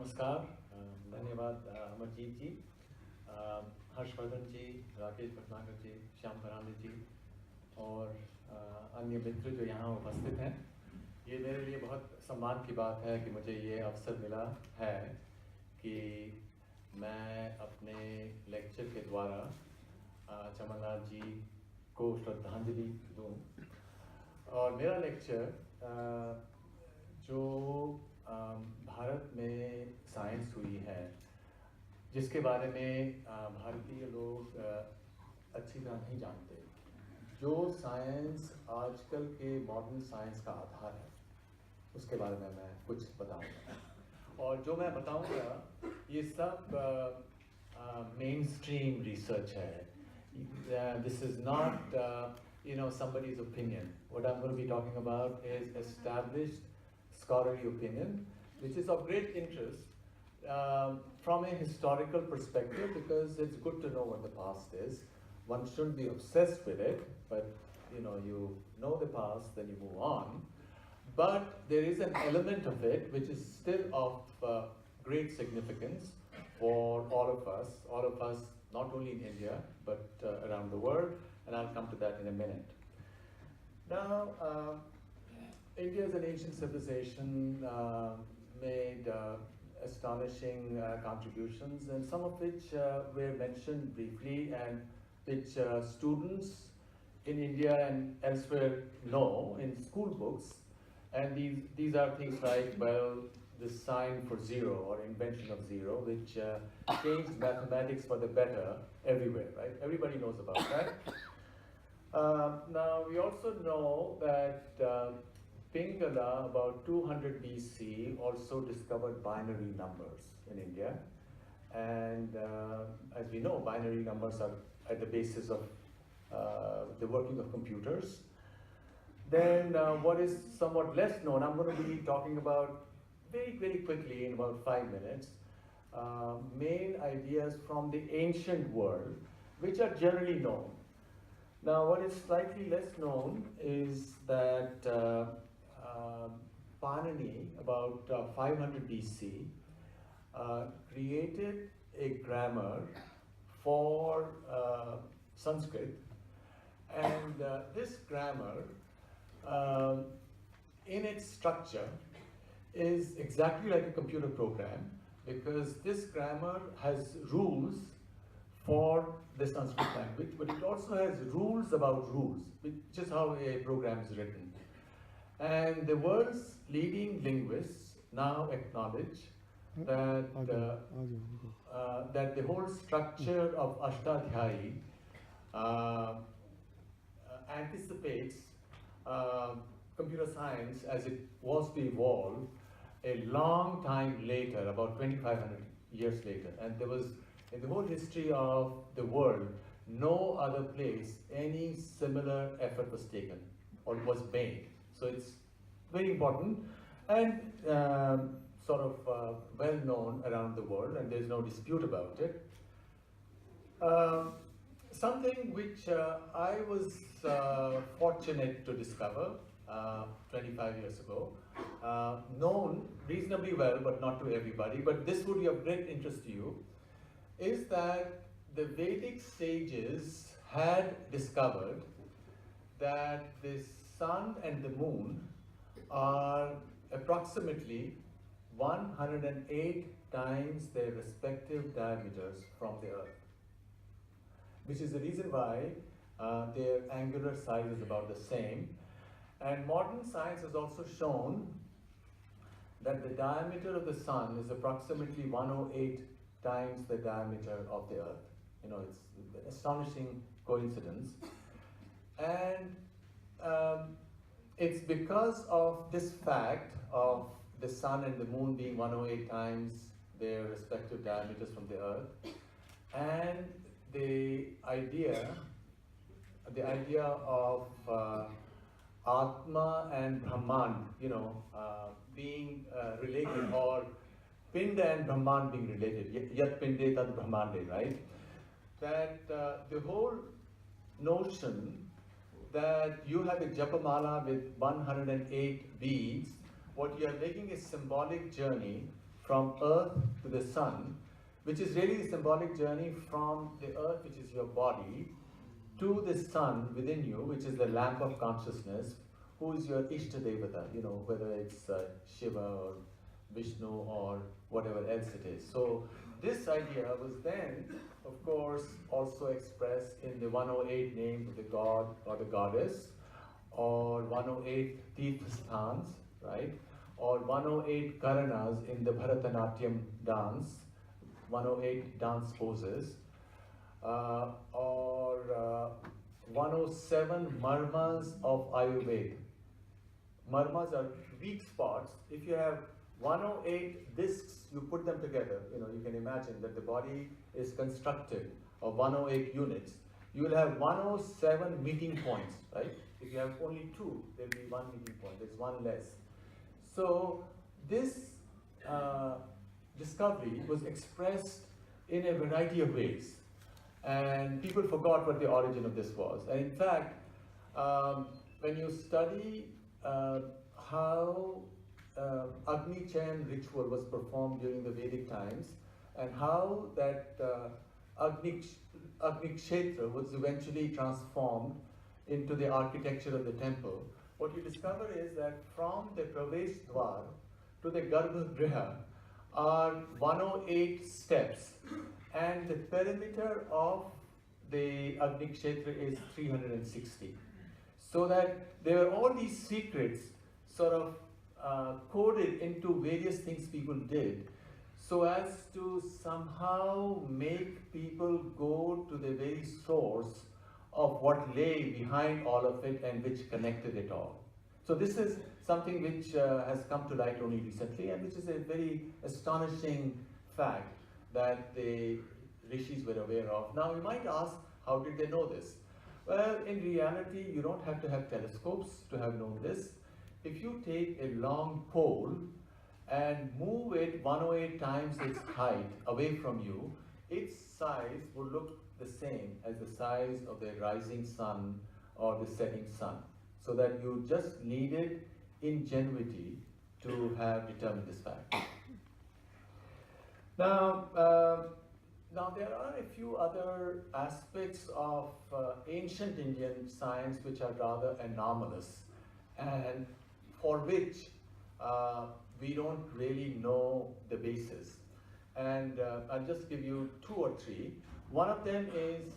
नमस्कार, धन्यवाद अमरजीत जी, हर्षवर्धन जी, राकेश भटनागर जी, श्याम फरांदे जी और अन्य मित्र जो यहाँ उपस्थित हैं। ये मेरे लिए बहुत सम्मान की बात है कि मुझे ये अवसर मिला है कि मैं अपने लेक्चर के द्वारा चमनलाल जी को श्रद्धांजलि दूँ। और मेरा लेक्चर जो भारत में साइंस हुई है, जिसके बारे में भारतीय लोग अच्छी तरह नहीं जानते, जो साइंस आजकल के मॉडर्न साइंस का आधार है, उसके बारे में मैं कुछ बताऊंगा। और जो मैं बताऊंगा ये सब मेन स्ट्रीम रिसर्च है। This is not somebody's opinion. What I'm going to be talking about is established scholarly opinion, which is of great interest from a historical perspective, because it's good to know what the past is. One shouldn't be obsessed with it, but you know the past, then you move on. But there is an element of it which is still of great significance for all of us, not only in India, but around the world, and I'll come to that in a minute. Now, India is an ancient civilization, made astonishing contributions, and some of which were mentioned briefly, and which students in India and elsewhere know in school books. And these are things like, well, the sign for zero or invention of zero, which changed mathematics for the better everywhere, right? Everybody knows about that. Now, we also know that Pingala, about 200 BC, also discovered binary numbers in India. And as we know, binary numbers are at the basis of the working of computers. Then what is somewhat less known, I'm going to be talking about very, very quickly in about 5 minutes, main ideas from the ancient world, which are generally known. Now, what is slightly less known is that Panini, about 500 BC, created a grammar for Sanskrit, and this grammar, in its structure, is exactly like a computer program, because this grammar has rules for the Sanskrit language, but it also has rules about rules, which is how a program is written. And the world's leading linguists now acknowledge that that the whole structure of Ashtadhyayi anticipates computer science as it was to evolve a long time later, about 2,500 years later. And there was, in the whole history of the world, no other place any similar effort was taken or was made. So it's very important and sort of well known around the world, and there's no dispute about it. Something which I was fortunate to discover 25 years ago, known reasonably well, but not to everybody, but this would be of great interest to you, is that the Vedic sages had discovered that the sun and the moon are approximately 108 times their respective diameters from the Earth, which is the reason why their angular size is about the same. And modern science has also shown that the diameter of the sun is approximately 108 times the diameter of the Earth. It's an astonishing coincidence. And it's because of this fact of the sun and the moon being 108 times their respective diameters from the Earth, and the idea of Atma and Brahman, being related, or Pinda and Brahman being related, Yat Pinde Tad Brahmande, right? That the whole notion that you have a Japamala with 108 beads, what you are making is symbolic journey from earth to the sun, which is really the symbolic journey from the earth, which is your body, to the sun within you, which is the lamp of consciousness, who is your Ishta Devata, whether it's Shiva or Vishnu or whatever else it is. So this idea was then, of course, also expressed in the 108 names of the god or the goddess, or 108 Tirthasthans, right? Or 108 Karanas in the Bharatanatyam dance, 108 dance poses, or 107 marmas of Ayurveda. Marmas are weak spots. If you have 108 discs, you put them together, you can imagine that the body is constructed of 108 units. You will have 107 meeting points, right? If you have only two, there will be one meeting point, there's one less. So this discovery was expressed in a variety of ways. And people forgot what the origin of this was. And in fact, when you study how Agni Chain ritual was performed during the Vedic times, and how that Agni Kshetra was eventually transformed into the architecture of the temple, what you discover is that from the Pravesh Dwar to the Garbhagriha are 108 steps, and the perimeter of the Agni Kshetra is 360. So that there are all these secrets sort of coded into various things people did, so as to somehow make people go to the very source of what lay behind all of it and which connected it all. So this is something which has come to light only recently, and which is a very astonishing fact that the rishis were aware of. Now you might ask, how did they know this? Well, in reality, you don't have to have telescopes to have known this. If you take a long pole and move it 108 times its height away from you, its size will look the same as the size of the rising sun or the setting sun. So that you just needed ingenuity to have determined this fact. Now there are a few other aspects of ancient Indian science which are rather anomalous, and for which we don't really know the basis. And I'll just give you two or three. One of them is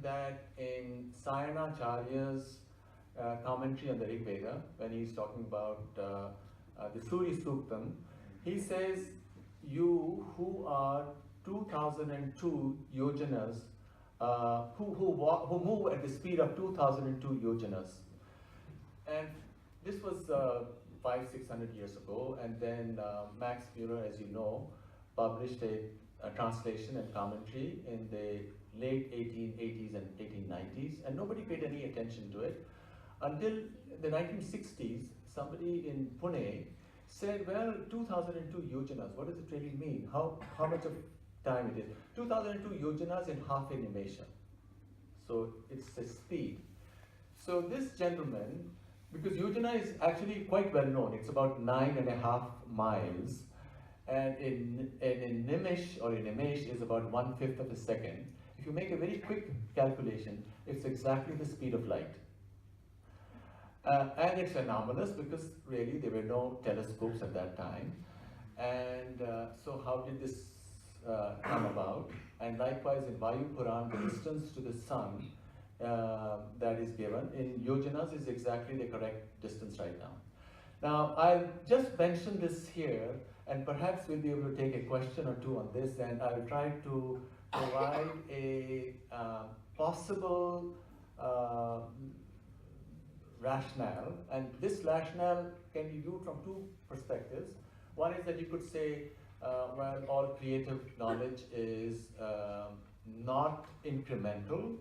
that in Sayanacharya's commentary on the Rig Veda, when he's talking about the Suri Suktam, he says, you who are 2002 yojanas, who move at the speed of 2002 yojanas. And this was 500-600 years ago, and then Max Muller, as you know, published a translation and commentary in the late 1880s and 1890s, and nobody paid any attention to it until the 1960s. Somebody in Pune said, well, 2002 yojanas, what does it really mean? How much of time it is? 2002 yojanas in half a nimesha. So it's a speed. So this gentleman, because yojana is actually quite well known, it's about 9.5 miles, and in nimesh or in nimesh is about 1/5 of a second. If you make a very quick calculation, it's exactly the speed of light. And it's anomalous because really there were no telescopes at that time. And so how did this come about? And likewise in Vayu Puran, the distance to the sun that is given in yojanas is exactly the correct distance right now. Now I'll just mention this here, and perhaps we'll be able to take a question or two on this, and I'll try to provide a possible rationale. And this rationale can be viewed from two perspectives. One is that you could say, well, all creative knowledge is not incremental.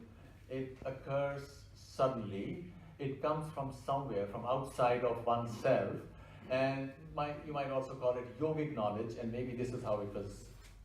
It occurs suddenly. It comes from somewhere, from outside of oneself. And you might also call it yogic knowledge, and maybe this is how it was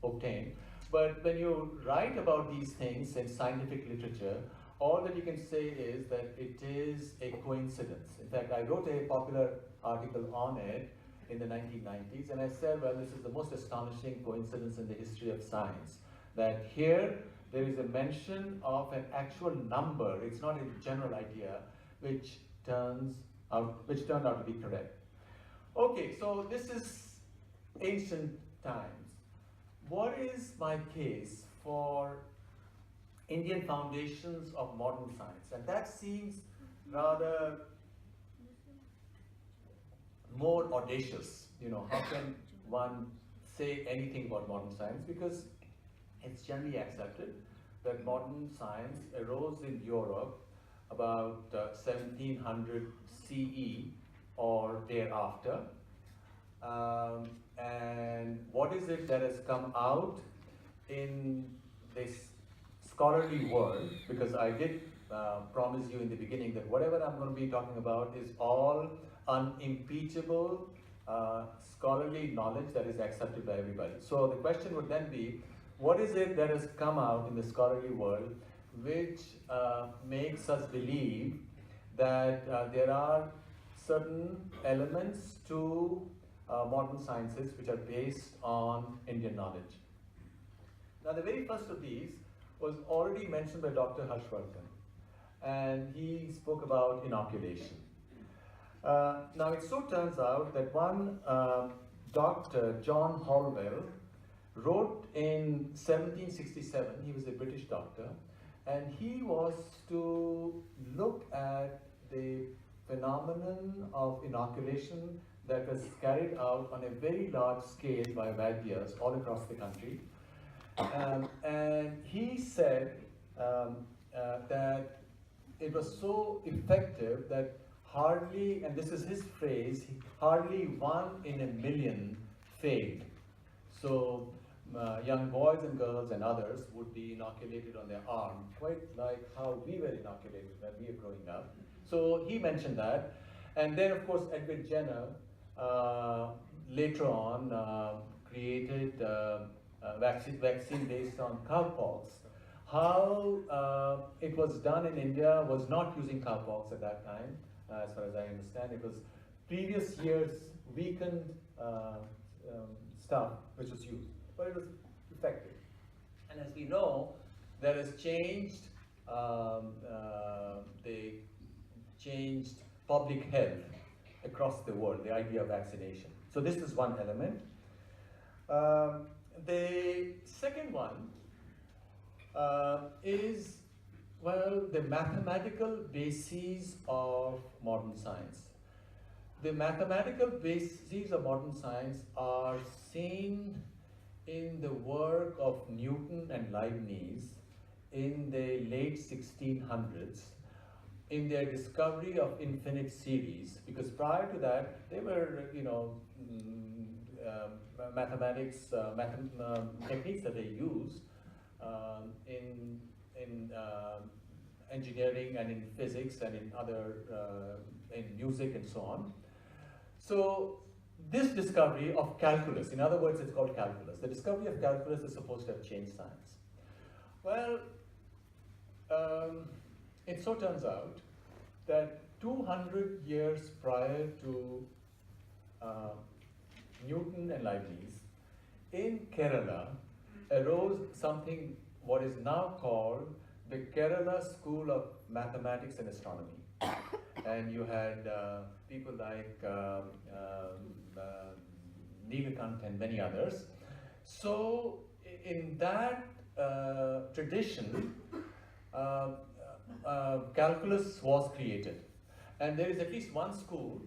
obtained. But when you write about these things in scientific literature, all that you can say is that it is a coincidence. In fact, I wrote a popular article on it, in the 1990s, and I said, well, this is the most astonishing coincidence in the history of science, that here there is a mention of an actual number, it's not a general idea, which turned out to be correct. Okay, so this is ancient times. What is my case for Indian foundations of modern science? And that seems rather more audacious. You know, how can one say anything about modern science? Because it's generally accepted that modern science arose in Europe about 1700 CE or thereafter. And what is it that has come out in this scholarly world? Because I did promise you in the beginning that whatever I'm going to be talking about is all unimpeachable scholarly knowledge that is accepted by everybody. So the question would then be, what is it that has come out in the scholarly world which makes us believe that there are certain elements to modern sciences which are based on Indian knowledge? Now, the very first of these was already mentioned by Dr. Harshvardhan, and he spoke about inoculation. Now, it so turns out that one Dr. John Holwell wrote in 1767, he was a British doctor, and he was to look at the phenomenon of inoculation that was carried out on a very large scale by Vaidyas all across the country. And he said that it was so effective that hardly, and this is his phrase, hardly 1 in a million failed. So young boys and girls and others would be inoculated on their arm, quite like how we were inoculated when we were growing up. So he mentioned that. And then, of course, Edward Jenner later on created vaccine based on cowpox. How it was done in India was not using cowpox at that time, as far as I understand. It was previous year's weakened stuff which was used, but it was effective. And as we know, that has changed, they changed public health across the world, the idea of vaccination. So this is one element. The second one is, well, the mathematical bases of modern science. The mathematical bases of modern science are seen in the work of Newton and Leibniz in the late 1600s, in their discovery of infinite series, because prior to that, they were, you know, mathematics, techniques that they used in engineering and in physics and in other, in music and so on. So this discovery of calculus, in other words, it's called calculus. The discovery of calculus is supposed to have changed science. Well, it so turns out that 200 years prior to Newton and Leibniz, in Kerala arose something what is now called the Kerala School of Mathematics and Astronomy. And you had people like Nilakant and many others. So in that tradition, calculus was created. And there is at least one school,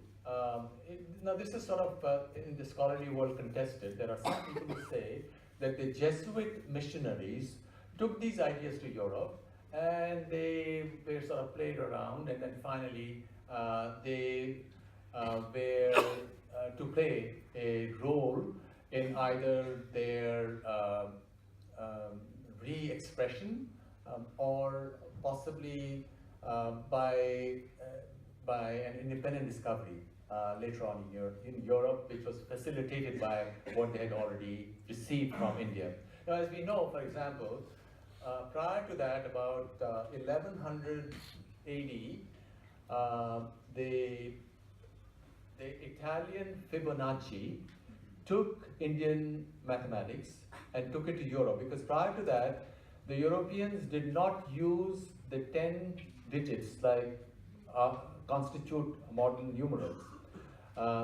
now this is sort of in the scholarly world contested. There are some people who say that the Jesuit missionaries took these ideas to Europe and they were sort of played around, and then finally they were to play a role in either their re-expression or possibly by an independent discovery later on in Europe, which was facilitated by what they had already received from India. Now, as we know, for example, prior to that, about 1100 AD, the the Italian Fibonacci took Indian mathematics and took it to Europe, because prior to that, the Europeans did not use the 10 digits like constitute modern numerals.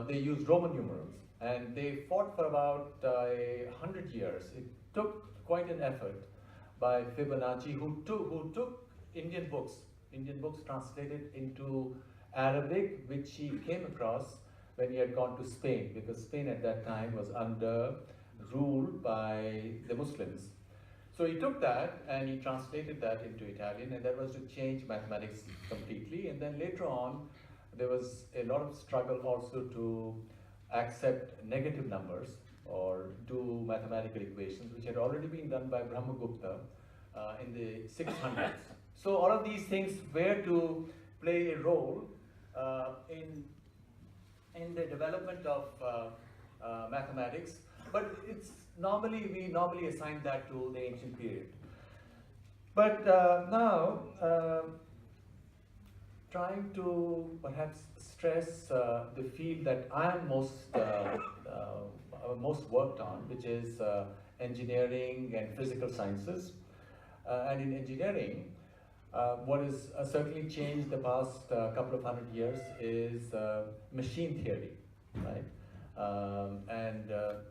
They used Roman numerals, and they fought for about 100 years. It took quite an effort by Fibonacci, who took Indian books translated into Arabic, which he came across when he had gone to Spain, because Spain at that time was under rule by the Muslims. So he took that and he translated that into Italian, and that was to change mathematics completely. And then later on, there was a lot of struggle also to accept negative numbers or do mathematical equations, which had already been done by Brahmagupta in the 600s. So all of these things were to play a role in the development of mathematics, but we normally assign that to the ancient period. But now, trying to perhaps stress the field that I am most worked on, which is engineering and physical sciences. And in engineering, what has certainly changed the past couple of 100 years is machine theory, right? And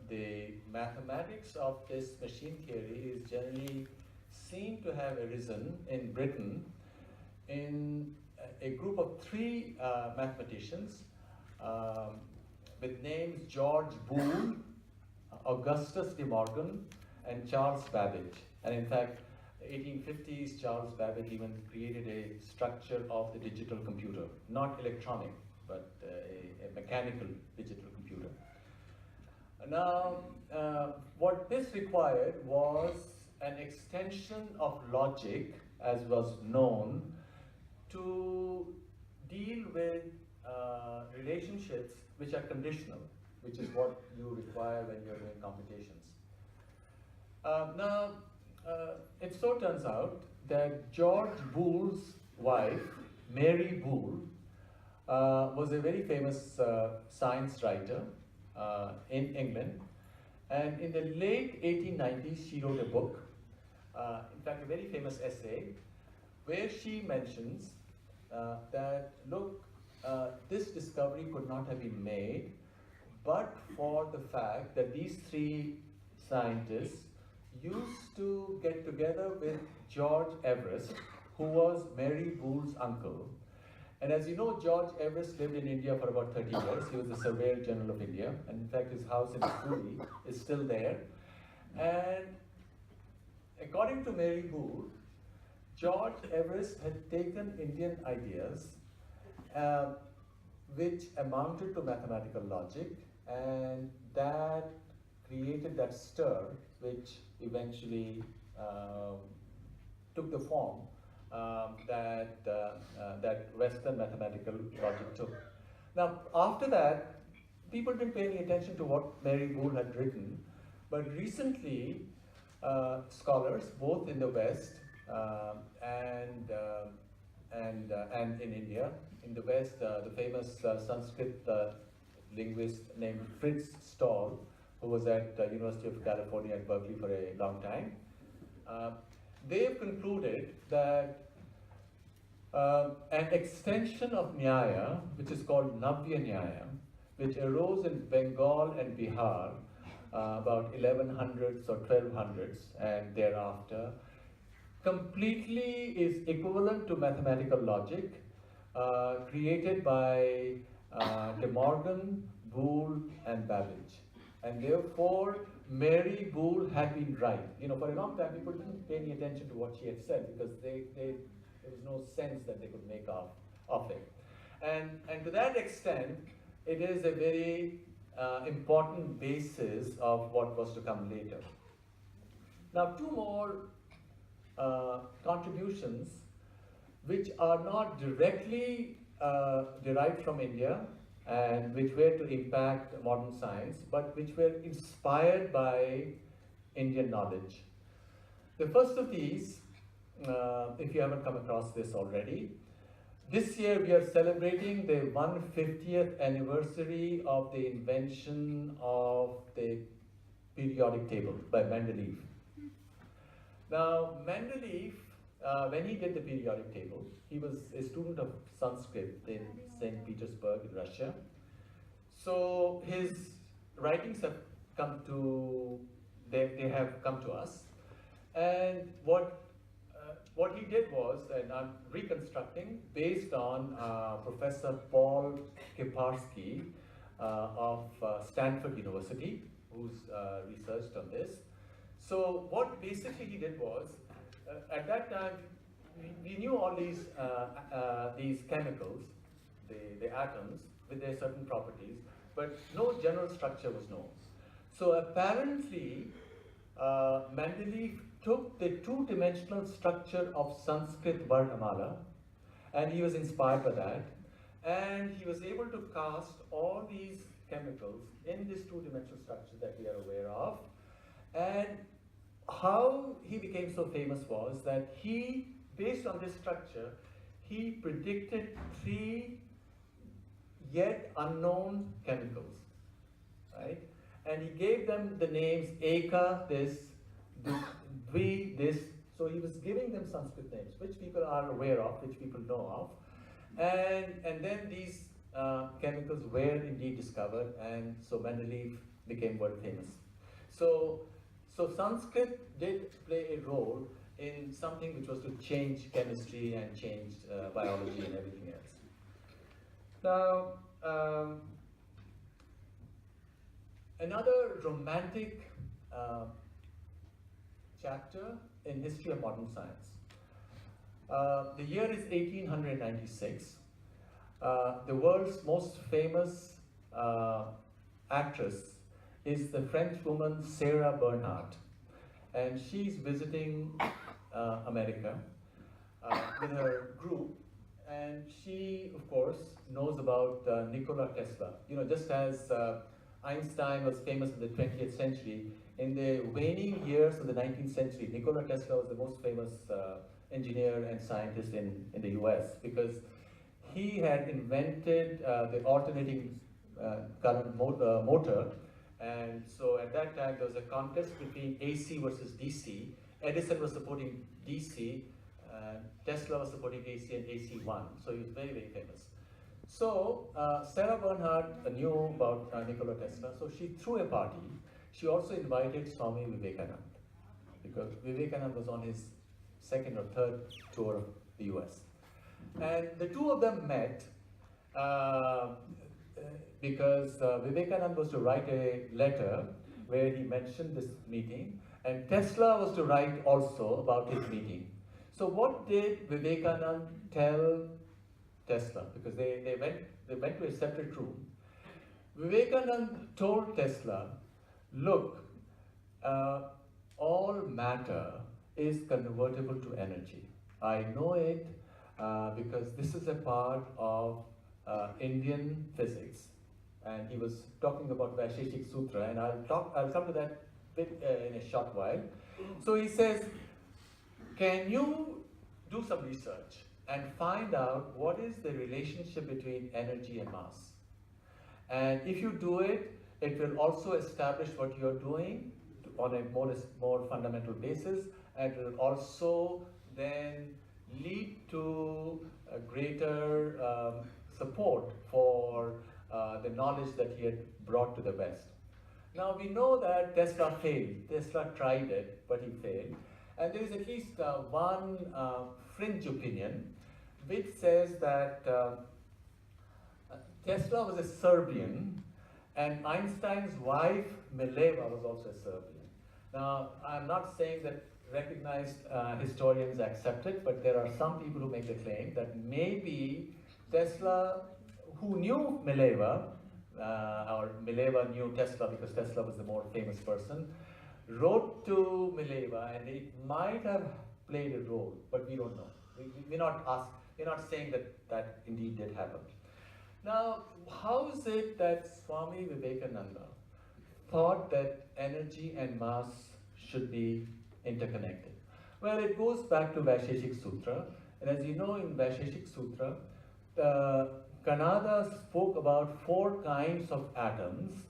the mathematics of this machine theory is generally seen to have arisen in Britain in a group of three mathematicians with names George Boole, Augustus de Morgan, and Charles Babbage. And in fact, 1850s, Charles Babbage even created a structure of the digital computer, not electronic, but a mechanical digital computer. Now, what this required was an extension of logic, as was known, to deal with relationships which are conditional, which is what you require when you're doing computations. Now, it so turns out that George Boole's wife, Mary Boole, was a very famous science writer in England, and in the late 1890s she wrote a book, in fact a very famous essay, where she mentions that, look, this discovery could not have been made but for the fact that these three scientists used to get together with George Everest, who was Mary Boole's uncle. And as you know, George Everest lived in India for about 30 years. He was the Surveyor General of India, and in fact his house in Missouri is still there. And according to Mary Boole, George Everest had taken Indian ideas which amounted to mathematical logic, and that created that stir which eventually took the form that Western mathematical logic took. Now, after that, people didn't pay any attention to what Mary Boole had written, but recently, scholars, both in the West and in India, in the West, the famous Sanskrit linguist named Fritz Stahl, who was at University of California at Berkeley for a long time, they have concluded that an extension of Nyaya, which is called Navya Nyaya, which arose in Bengal and Bihar about 1100s or 1200s and thereafter, completely is equivalent to mathematical logic created by De Morgan, Boole, and Babbage. And therefore, Mary Boole had been right. For a long time, people didn't pay any attention to what she had said because there was no sense that they could make of it. And to that extent, it is a very important basis of what was to come later. Now, two more contributions which are not directly derived from India and which were to impact modern science, but which were inspired by Indian knowledge. The first of these, if you haven't come across this already, This year we are celebrating the 150th anniversary of the invention of the periodic table by Mendeleev. Now, Mendeleev, when he did the periodic table, he was a student of Sanskrit in St. Petersburg in Russia. So his writings have come to, they have come to us. And what he did was, and I'm reconstructing based on Professor Paul Kiparsky of Stanford University, who's researched on this. So what basically he did was, at that time, we knew all these chemicals, the atoms, with their certain properties, but no general structure was known. So apparently, Mendeleev took the two-dimensional structure of Sanskrit Varnamala, and he was inspired by that, and he was able to cast all these chemicals in this two-dimensional structure that we are aware of. And how he became so famous was that he, based on this structure, he predicted 3 yet unknown chemicals, right? And he gave them the names Eka this, Dvi this. So he was giving them Sanskrit names, which people are aware of, which people know of. And then these chemicals were indeed discovered, and so Mendeleev became world famous. So Sanskrit did play a role in something which was to change chemistry and change biology and everything else. Now, another romantic chapter in history of modern science. The year is 1896. The world's most famous actress is the French woman Sarah Bernhardt, and she's visiting America with her group, and she, of course, knows about Nikola Tesla. You know, just as Einstein was famous in the 20th century, in the waning years of the 19th century, Nikola Tesla was the most famous engineer and scientist in the US, because he had invented the alternating current motor. And so at that time there was a contest between AC versus DC. Edison was supporting DC, Tesla was supporting AC, and AC won. So he was very, very famous. So Sarah Bernhardt knew about Nikola Tesla, so she threw a party. She also invited Swami Vivekananda, because Vivekananda was on his second or third tour of the US. And the two of them met because Vivekananda was to write a letter where he mentioned this meeting, and Tesla was to write also about his meeting. So what did Vivekananda tell Tesla? Because they went to a separate room. Vivekananda told Tesla, look, all matter is convertible to energy. I know it because this is a part of Indian physics. And he was talking about Vaisheshik Sutra, and I'll come to that bit in a short while. So he says, can you do some research and find out what is the relationship between energy and mass? And if you do it, it will also establish what you're doing on a more fundamental basis, and it will also then lead to a greater support for the knowledge that he had brought to the West. Now we know that Tesla failed. Tesla tried it, but he failed. And there is at least one fringe opinion which says that Tesla was a Serbian, and Einstein's wife, Mileva, was also a Serbian. Now, I'm not saying that recognized historians accept it, but there are some people who make the claim that maybe Tesla, who knew Mileva, or Mileva knew Tesla because Tesla was the more famous person, wrote to Mileva, and it might have played a role, but we don't know. We're not saying that indeed did happen. Now, how is it that Swami Vivekananda thought that energy and mass should be interconnected? Well, it goes back to Vaisheshik Sutra, and as you know, in Vaisheshik Sutra, Kanada spoke about 4 kinds of atoms,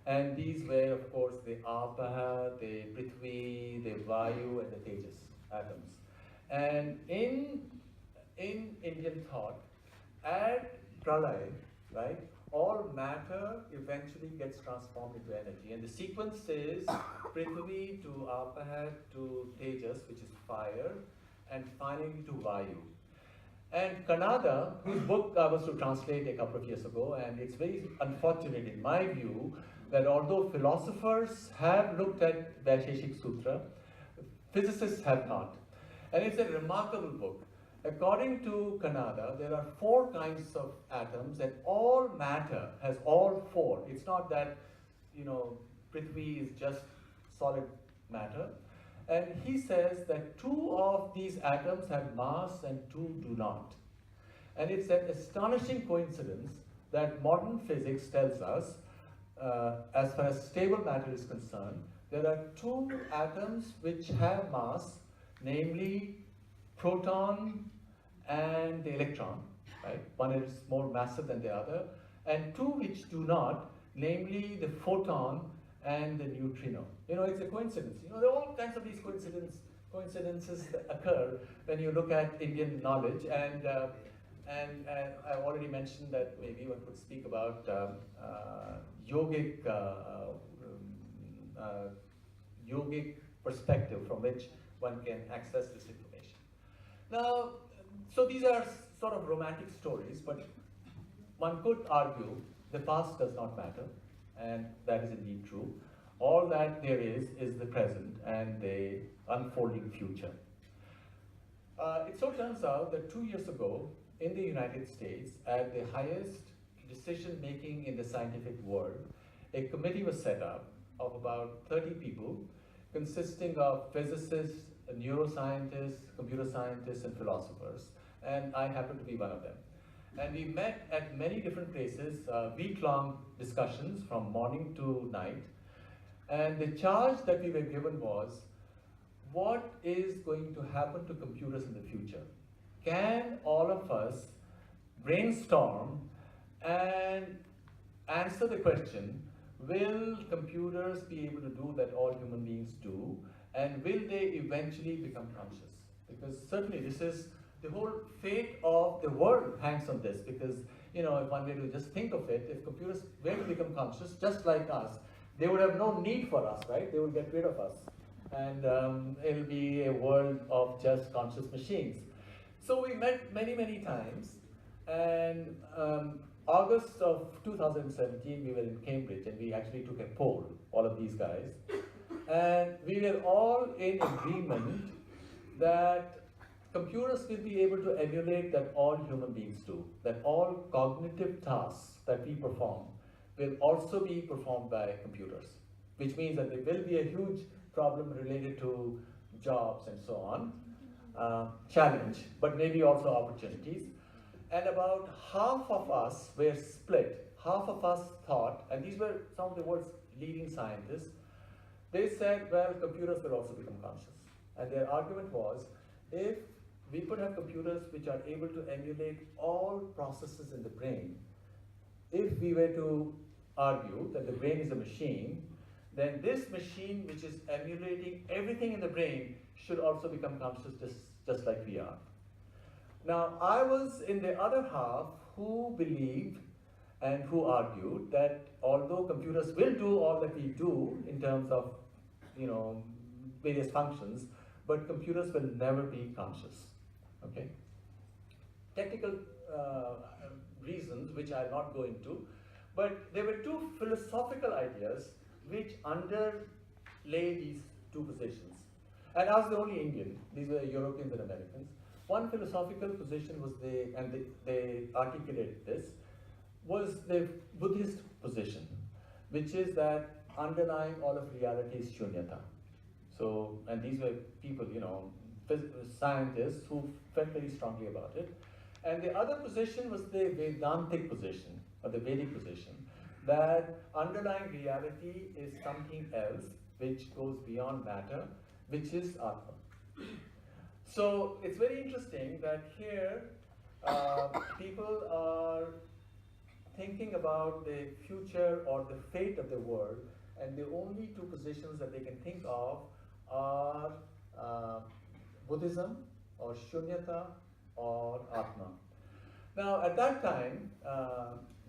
and these were, of course, the Apaha, the Prithvi, the Vayu, and the Tejas atoms. And in Indian thought, at Pralay, right, all matter eventually gets transformed into energy. And the sequence is Prithvi to Apaha to Tejas, which is fire, and finally to Vayu. And Kanada, whose book I was to translate a couple of years ago, and it's very unfortunate in my view that although philosophers have looked at Vaisheshik Sutra, physicists have not. And it's a remarkable book. According to Kanada, there are 4 kinds of atoms, and all matter has all 4. It's not that, Prithvi is just solid matter. And he says that 2 of these atoms have mass and 2 do not. And it's an astonishing coincidence that modern physics tells us, as far as stable matter is concerned, there are 2 atoms which have mass, namely proton and the electron, right? One is more massive than the other, and 2 which do not, namely the photon and the neutrino. It's a coincidence. There are all kinds of these coincidences that occur when you look at Indian knowledge, and I've already mentioned that maybe one could speak about yogic perspective from which one can access this information. Now, so these are sort of romantic stories, but one could argue the past does not matter, and that is indeed true. All that there is the present and the unfolding future. It so turns out that 2 years ago, in the United States, at the highest decision-making in the scientific world, a committee was set up of about 30 people, consisting of physicists, neuroscientists, computer scientists, and philosophers, and I happen to be one of them. And we met at many different places, week-long discussions from morning to night, and the charge that we were given was, what is going to happen to computers in the future? Can all of us brainstorm and answer the question, will computers be able to do that all human beings do, and will they eventually become conscious? Because certainly this is the whole fate of the world hangs on this, because if one were to just think of it, if computers were to become conscious just like us, they would have no need for us, right? They would get rid of us, and it'll be a world of just conscious machines. So we met many, many times, and August of 2017, we were in Cambridge, and we actually took a poll, all of these guys, and we were all in agreement that computers will be able to emulate that all human beings do, that all cognitive tasks that we perform will also be performed by computers, which means that there will be a huge problem related to jobs and so on, challenge, but maybe also opportunities. And about half of us were split. Half of us thought, and these were some of the world's leading scientists, they said, well, computers will also become conscious. And their argument was, if we could have computers which are able to emulate all processes in the brain, if we were to argue that the brain is a machine, then this machine which is emulating everything in the brain should also become conscious just like we are. Now, I was in the other half who believed and who argued that although computers will do all that we do in terms of, various functions, but computers will never be conscious, okay? Technical reasons, which I'll not go into, but there were 2 philosophical ideas which underlay these 2 positions. And I was the only Indian, these were Europeans and Americans. One philosophical position was they articulated this, was the Buddhist position, which is that underlying all of reality is shunyata. So, and these were people, scientists who felt very strongly about it. And the other position was the Vedantic position, or the Vedic position, that underlying reality is something else which goes beyond matter, which is Atma. So it's very interesting that here people are thinking about the future or the fate of the world, and the only two positions that they can think of are Buddhism or Shunyata or Atma. Now, at that time,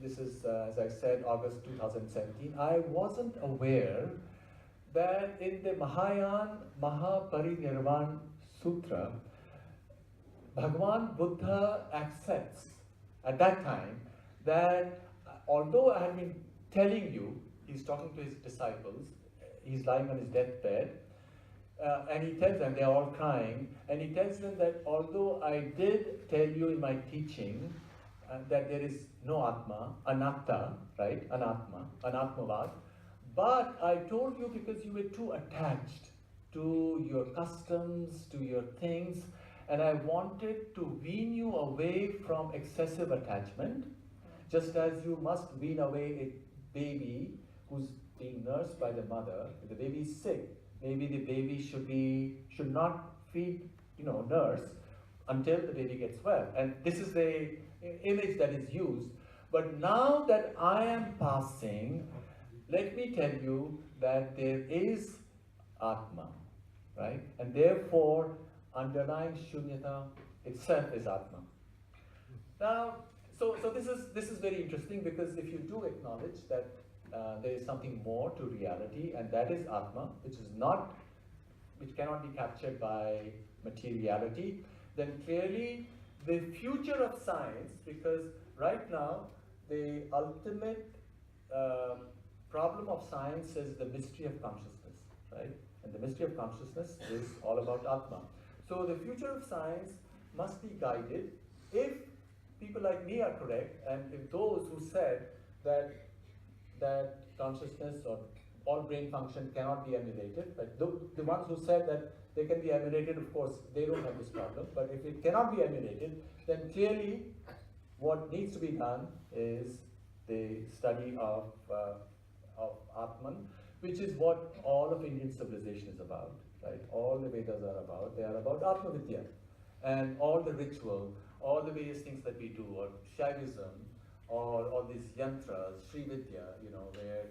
this is, as I said, August 2017, I wasn't aware that in the Mahayana Mahaparinirvana Sutra, Bhagavan Buddha accepts at that time that although I have been telling you, he's talking to his disciples, he's lying on his deathbed, and he tells them, they're all crying, and he tells them that although I did tell you in my teaching that there is no Atma, Anatta, right, Anatma, Anatmavad, but I told you because you were too attached to your customs, to your things, and I wanted to wean you away from excessive attachment, just as you must wean away a baby who's being nursed by the mother. If the baby is sick, maybe the baby should not feed, nurse until the baby gets well. And this is the image that is used. But now that I am passing, let me tell you that there is Atma, right? And therefore, underlying Shunyata itself is Atma. Now, so this is very interesting, because if you do acknowledge that there is something more to reality, and that is Atma, which cannot be captured by materiality, then clearly the future of science, because right now the ultimate problem of science is the mystery of consciousness, right? And the mystery of consciousness is all about Atma. So the future of science must be guided, if people like me are correct, and if those who said that consciousness or all brain function cannot be emulated, but the ones who said that they can be emulated, of course, they don't have this problem, but if it cannot be emulated, then clearly what needs to be done is the study of Atman, which is what all of Indian civilization is about, right? All the Vedas are about, they are about Atma Vidya. And all the ritual, all the various things that we do, or Shaivism, or all these yantras, Sri Vidya, where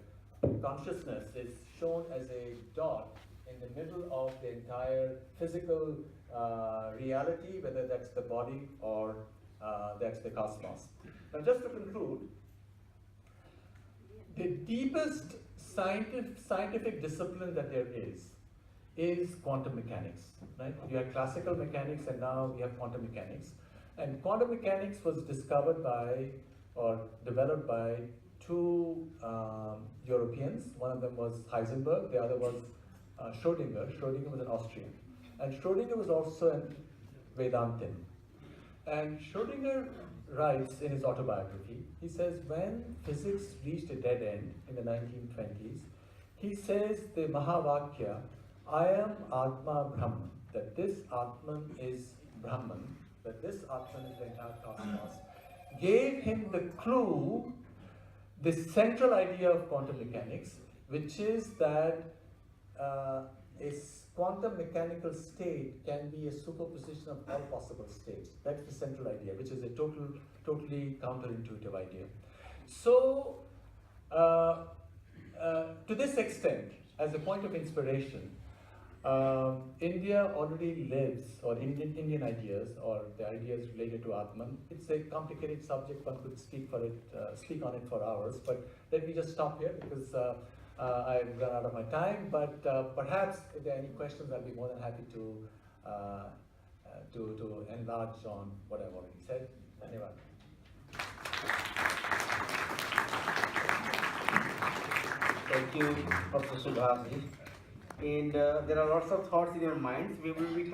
consciousness is shown as a dot in the middle of the entire physical reality, whether that's the body or that's the cosmos. Now, just to conclude, the deepest scientific discipline that there is quantum mechanics, right? You had classical mechanics, and now we have quantum mechanics. And quantum mechanics was discovered by, or developed by, two Europeans. One of them was Heisenberg, the other was Schrödinger. Schrödinger was an Austrian. And Schrödinger was also an Vedantin. And Schrödinger writes in his autobiography, he says when physics reached a dead end in the 1920s, he says the Mahavakya, I am Atma Brahman, that this Atman is Brahman, that this Atman is the entire cosmos, gave him the clue, the central idea of quantum mechanics, which is that a quantum mechanical state can be a superposition of all possible states. That's the central idea, which is a totally counterintuitive idea. So, to this extent, as a point of inspiration, India already lives, or Indian ideas, or the ideas related to Atman. It's a complicated subject, one could speak on it for hours, but let me just stop here, because I've run out of my time, but perhaps if there are any questions, I'll be more than happy to enlarge on what I've already said. Dhanyavad. Thank you, Professor Subhash. And there are lots of thoughts in your minds. We will be